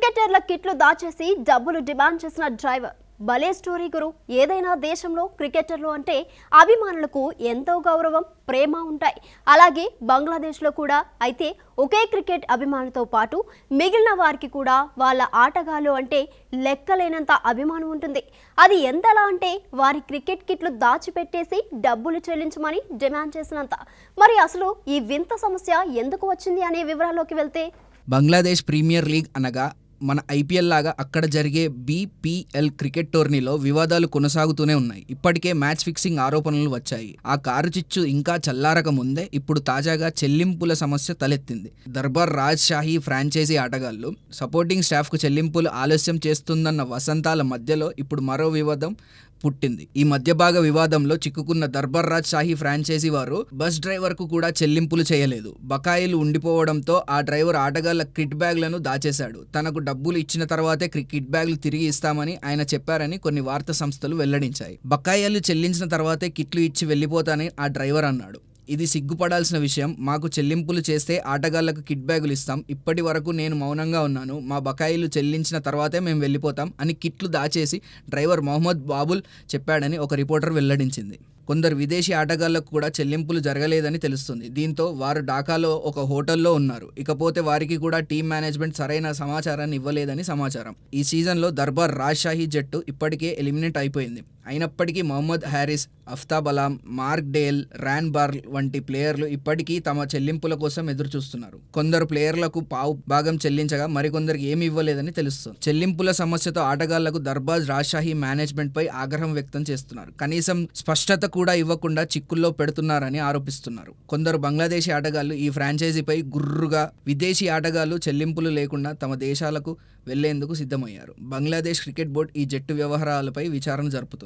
క్రికెటర్ల కిట్లు దాచేసి డబ్బులు డిమాండ్ చేసిన డ్రైవర్ భలే స్టోరీ గురు. ఏదైనా దేశంలో క్రికెటర్లు అంటే అభిమానులకు ఎంతో గౌరవం, ప్రేమ ఉంటాయి. అలాగే బంగ్లాదేశ్లో కూడా. అయితే ఒకే క్రికెట్ అభిమానులతో పాటు మిగిలిన వారికి కూడా వాళ్ళ ఆటగాళ్ళు అంటే లెక్కలేనంత అభిమానం ఉంటుంది. అది ఎంతలా అంటే వారి క్రికెట్ కిట్లు దాచిపెట్టేసి డబ్బులు చెల్లించమని డిమాండ్ చేసినంత. మరి అసలు ఈ వింత సమస్య ఎందుకు వచ్చింది అనే వివరాల్లోకి వెళ్తే, బంగ్లాదేశ్ ప్రీమియర్ లీగ్ అనగా మన ఐపీఎల్ లాగా అక్కడ జరిగే బీపీఎల్ క్రికెట్ టోర్నీలో వివాదాలు కొనసాగుతూనే ఉన్నాయి. ఇప్పటికే మ్యాచ్ ఫిక్సింగ్ ఆరోపణలు వచ్చాయి. ఆ కారు చిచ్చు ఇంకా చల్లారక ముందే ఇప్పుడు తాజాగా చెల్లింపుల సమస్య తలెత్తింది. దర్బార్ రాజ్షాహీ ఫ్రాంచైజీ ఆటగాళ్లు సపోర్టింగ్ స్టాఫ్కు చెల్లింపులు ఆలస్యం చేస్తుందన్న వసంతాల మధ్యలో ఇప్పుడు మరో వివాదం పుట్టింది. ఈ మధ్యభాగ వివాదంలో చిక్కుకున్న దర్బార్ రాజ్షాహీ ఫ్రాంచైజీ వారు బస్ డ్రైవర్కు కూడా చెల్లింపులు చేయలేదు. బకాయిలు ఉండిపోవడంతో ఆ డ్రైవర్ ఆటగాళ్ల కిట్ బ్యాగ్లను దాచేశాడు. తనకు డబ్బులు ఇచ్చిన తర్వాతే కిట్ బ్యాగ్లు తిరిగి ఇస్తామని ఆయన చెప్పారని కొన్ని వార్తా సంస్థలు వెల్లడించాయి. బకాయిలు చెల్లించిన తర్వాతే కిట్లు ఇచ్చి వెళ్లిపోతానని ఆ డ్రైవర్ అన్నాడు. ఇది సిగ్గుపడాల్సిన విషయం. మాకు చెల్లింపులు చేస్తే ఆటగాళ్లకు కిట్ బ్యాగులు ఇస్తాం. ఇప్పటి వరకు నేను మౌనంగా ఉన్నాను. మా బకాయిలు చెల్లించిన తర్వాతే మేము వెళ్ళిపోతాం అని కిట్లు దాచేసి డ్రైవర్ మొహమ్మద్ బాబుల్ చెప్పాడని ఒక రిపోర్టర్ వెల్లడించింది. కొందరు విదేశీ ఆటగాళ్లకు కూడా చెల్లింపులు జరగలేదని తెలుస్తుంది. దీంతో వారు ఢాకాలో ఒక హోటల్లో ఉన్నారు. ఇకపోతే వారికి కూడా టీం మేనేజ్మెంట్ సరైన సమాచారాన్ని ఇవ్వలేదని సమాచారం. ఈ సీజన్లో దర్బార్ రాజ్షాహీ జట్టు ఇప్పటికే ఎలిమినేట్ అయిపోయింది. అయినప్పటికీ Mohammad Haris, Aftab Alam, Mark Dale, Ryan Burl వంటి ప్లేయర్లు ఇప్పటికీ తమ చెల్లింపుల కోసం ఎదురు చూస్తున్నారు. కొందరు ప్లేయర్లకు పావు భాగం చెల్లించగా మరికొందరికి ఏమీ ఇవ్వలేదని తెలుస్తుంది. చెల్లింపుల సమస్యతో ఆటగాళ్లకు దర్బార్ రాజ్షాహీ మేనేజ్మెంట్ పై ఆగ్రహం వ్యక్తం చేస్తున్నారు. కనీసం స్పష్టత కూడా ఇవ్వకుండా చిక్కుల్లో పెడుతున్నారని ఆరోపిస్తున్నారు. కొందరు బంగ్లాదేశీ ఆటగాళ్లు ఈ ఫ్రాంచైజీపై గుర్రుగా విదేశీ ఆటగాళ్లు చెల్లింపులు లేకుండా తమ దేశాలకు వెళ్లేందుకు సిద్ధమయ్యారు. బంగ్లాదేశ్ క్రికెట్ బోర్డు ఈ జట్టు వ్యవహారాలపై విచారణ జరుపుతుంది.